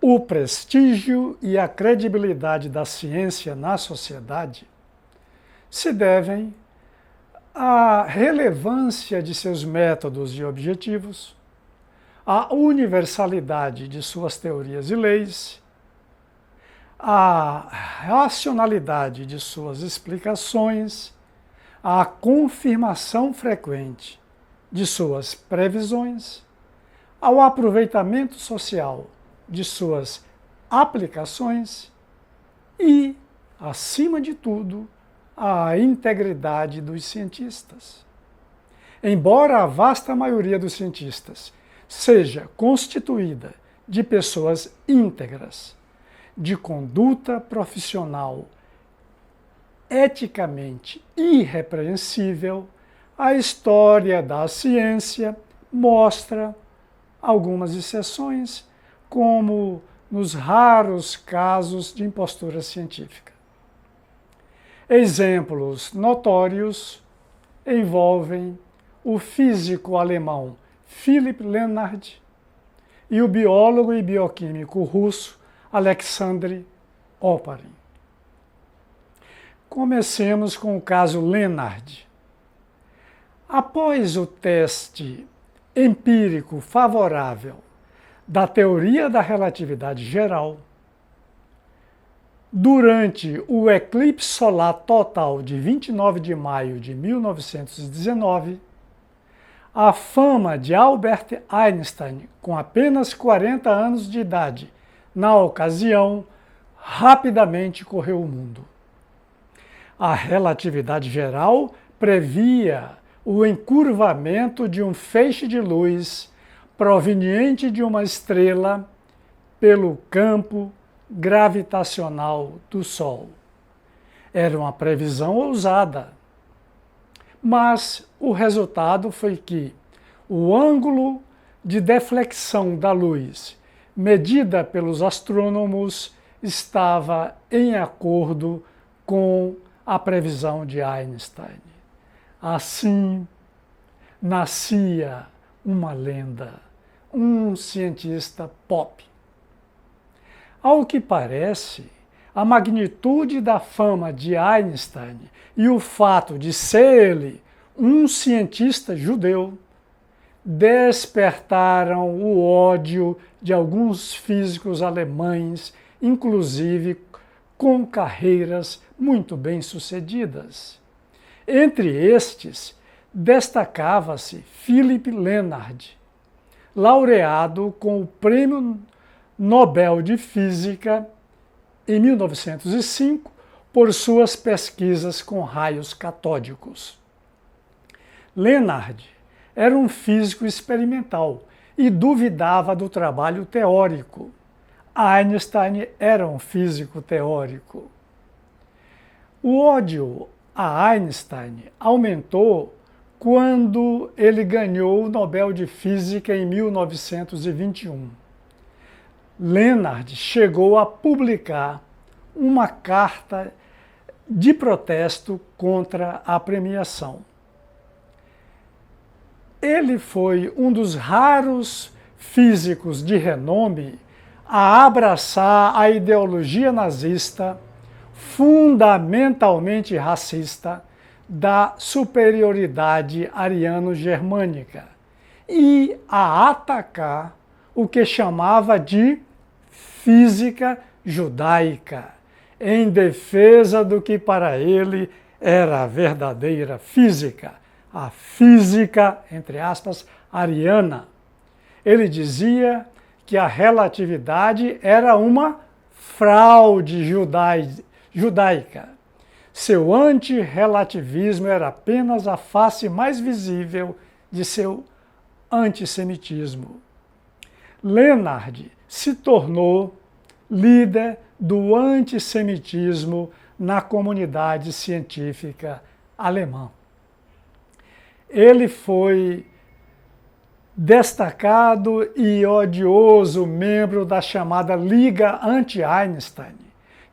O prestígio e a credibilidade da ciência na sociedade se devem à relevância de seus métodos e objetivos, à universalidade de suas teorias e leis, à racionalidade de suas explicações, à confirmação frequente de suas previsões, ao aproveitamento social de suas aplicações e, acima de tudo, à integridade dos cientistas. Embora a vasta maioria dos cientistas seja constituída de pessoas íntegras, de conduta profissional eticamente irrepreensível, a história da ciência mostra algumas exceções, como nos raros casos de impostura científica. Exemplos notórios envolvem o físico alemão Philipp Lenard e o biólogo e bioquímico russo Alexandre Oparin. Comecemos com o caso Lenard. Após o teste empírico favorável da teoria da relatividade geral, durante o eclipse solar total de 29 de maio de 1919, a fama de Albert Einstein, com apenas 40 anos de idade, na ocasião, rapidamente correu o mundo. A relatividade geral previa o encurvamento de um feixe de luz proveniente de uma estrela pelo campo gravitacional do Sol. Era uma previsão ousada, mas o resultado foi que o ângulo de deflexão da luz, medida pelos astrônomos, estava em acordo com a previsão de Einstein. Assim, nascia uma lenda, um cientista pop. Ao que parece, a magnitude da fama de Einstein e o fato de ser ele um cientista judeu despertaram o ódio de alguns físicos alemães, inclusive com carreiras muito bem-sucedidas. Entre estes, destacava-se Philipp Lenard, laureado com o Prêmio Nobel de Física em 1905 por suas pesquisas com raios catódicos. Lenard era um físico experimental e duvidava do trabalho teórico. Einstein era um físico teórico. O ódio a Einstein aumentou quando ele ganhou o Nobel de Física em 1921. Lenard chegou a publicar uma carta de protesto contra a premiação. Ele foi um dos raros físicos de renome a abraçar a ideologia nazista, fundamentalmente racista, da superioridade ariano-germânica e a atacar o que chamava de física judaica, em defesa do que para ele era a verdadeira física, a física, entre aspas, ariana. Ele dizia que a relatividade era uma fraude judaica. Seu antirrelativismo era apenas a face mais visível de seu antissemitismo. Lenard se tornou líder do antissemitismo na comunidade científica alemã. Ele foi destacado e odioso membro da chamada Liga Anti-Einstein,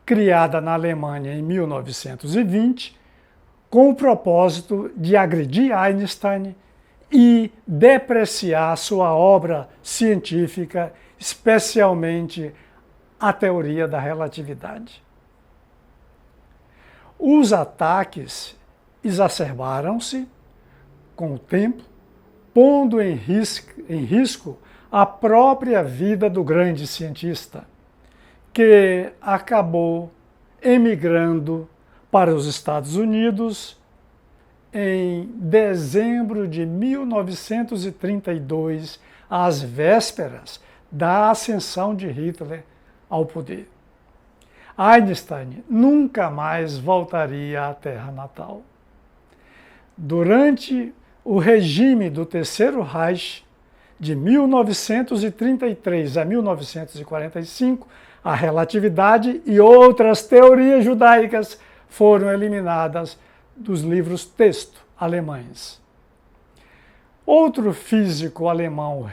criada na Alemanha em 1920, com o propósito de agredir Einstein e depreciar sua obra científica, especialmente a teoria da relatividade. Os ataques exacerbaram-se com o tempo, pondo em risco a própria vida do grande cientista, que acabou emigrando para os Estados Unidos em dezembro de 1932, às vésperas da ascensão de Hitler ao poder. Einstein nunca mais voltaria à terra natal. Durante o regime do Terceiro Reich, de 1933 a 1945, a relatividade e outras teorias judaicas foram eliminadas dos livros-texto alemães. Outro físico alemão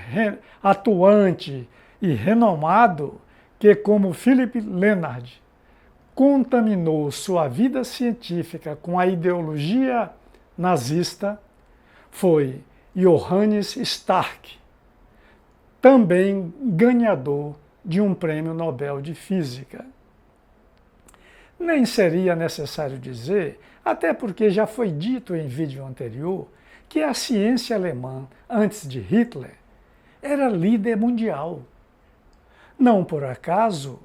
atuante e renomado, que, como Philipp Lenard, contaminou sua vida científica com a ideologia nazista, foi Johannes Stark, também ganhador de um prêmio Nobel de Física. Nem seria necessário dizer, até porque já foi dito em vídeo anterior, que a ciência alemã, antes de Hitler, era líder mundial. Não por acaso,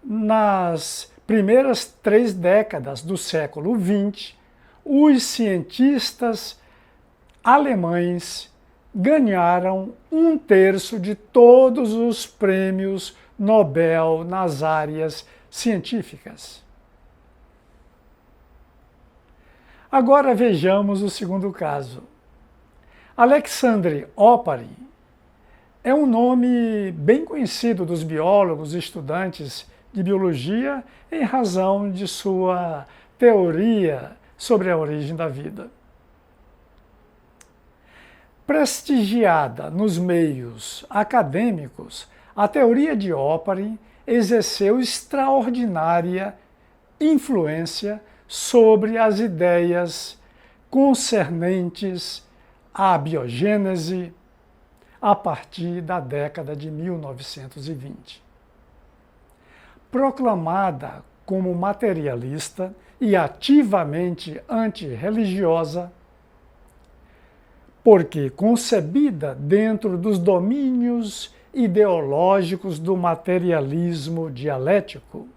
nas primeiras 3 décadas do século XX, os cientistas alemães ganharam 1/3 de todos os prêmios Nobel nas áreas científicas. Agora vejamos o segundo caso. Alexandre Oparin é um nome bem conhecido dos biólogos e estudantes de biologia em razão de sua teoria sobre a origem da vida. Prestigiada nos meios acadêmicos, a teoria de Oparin exerceu extraordinária influência sobre as ideias concernentes à biogênese a partir da década de 1920. Proclamada como materialista e ativamente antirreligiosa, porque concebida dentro dos domínios ideológicos do materialismo dialético,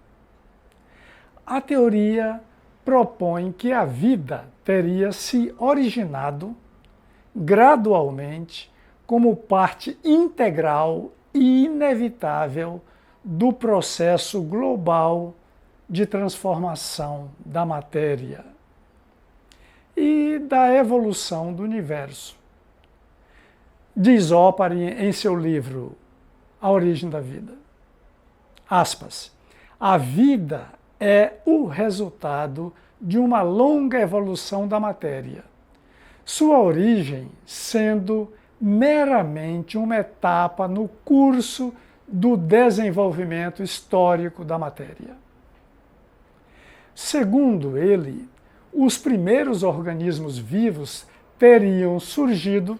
a teoria propõe que a vida teria se originado gradualmente como parte integral e inevitável do processo global de transformação da matéria e da evolução do universo. Diz Oparin em seu livro A Origem da Vida. Aspas. A vida é o resultado de uma longa evolução da matéria, sua origem sendo meramente uma etapa no curso do desenvolvimento histórico da matéria. Segundo ele, os primeiros organismos vivos teriam surgido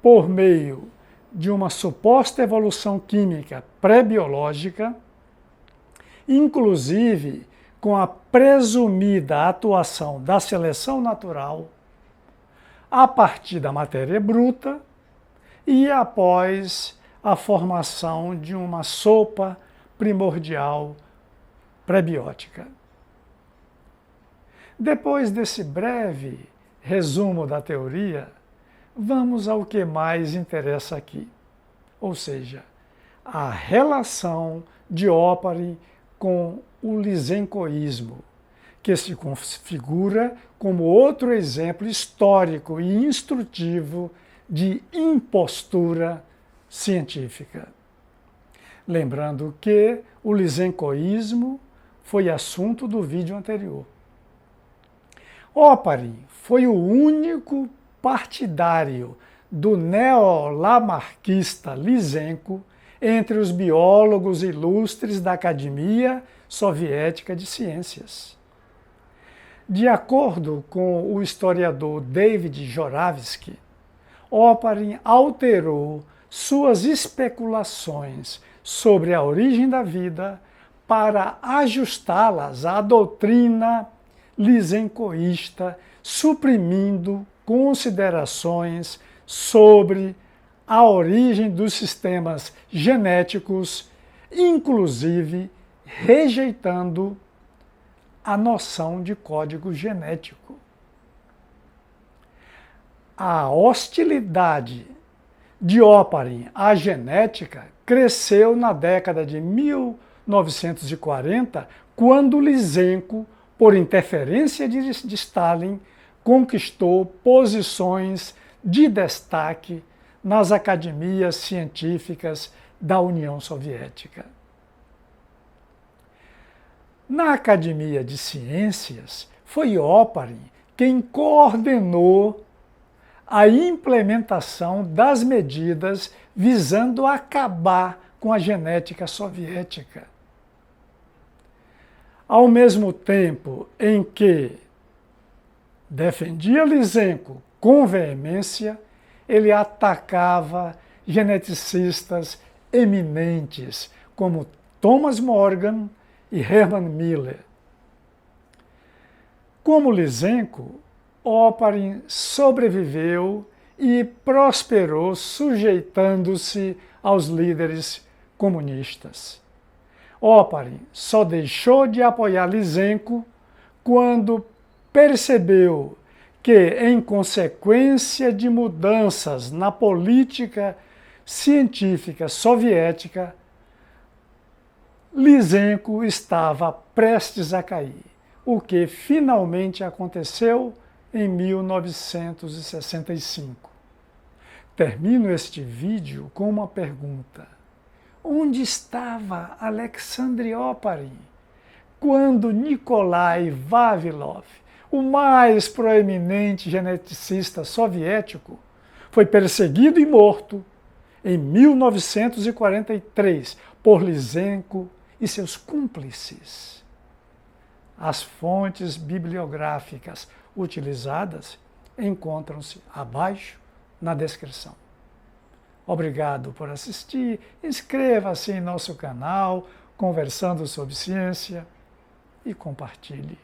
por meio de uma suposta evolução química pré-biológica, inclusive com a presumida atuação da seleção natural, a partir da matéria bruta e após a formação de uma sopa primordial prebiótica. Depois desse breve resumo da teoria, vamos ao que mais interessa aqui, ou seja, a relação de Oparin com o lisencoísmo, que se configura como outro exemplo histórico e instrutivo de impostura científica. Lembrando que o lisencoísmo foi assunto do vídeo anterior. Oparin foi o único partidário do neolamarquista Lisenko entre os biólogos ilustres da Academia Soviética de Ciências. De acordo com o historiador David Joravsky, Oparin alterou suas especulações sobre a origem da vida para ajustá-las à doutrina lisencoísta, suprimindo considerações sobre a origem dos sistemas genéticos, inclusive rejeitando a noção de código genético. A hostilidade de Oparin à genética cresceu na década de 1940, quando Lysenko, por interferência de Stalin, conquistou posições de destaque nas academias científicas da União Soviética. Na Academia de Ciências, foi Oparin quem coordenou a implementação das medidas visando acabar com a genética soviética. Ao mesmo tempo em que defendia Lysenko com veemência, ele atacava geneticistas eminentes como Thomas Morgan e Hermann Miller. Como Lysenko, Oparin sobreviveu e prosperou sujeitando-se aos líderes comunistas. Oparin só deixou de apoiar Lysenko quando percebeu que, em consequência de mudanças na política científica soviética, Lysenko estava prestes a cair, o que finalmente aconteceu em 1965. Termino este vídeo com uma pergunta. Onde estava Alexandre Oparin quando Nikolai Vavilov, o mais proeminente geneticista soviético, foi perseguido e morto em 1943 por Lysenko e seus cúmplices? As fontes bibliográficas utilizadas encontram-se abaixo na descrição. Obrigado por assistir, inscreva-se em nosso canal Conversando sobre Ciência e compartilhe.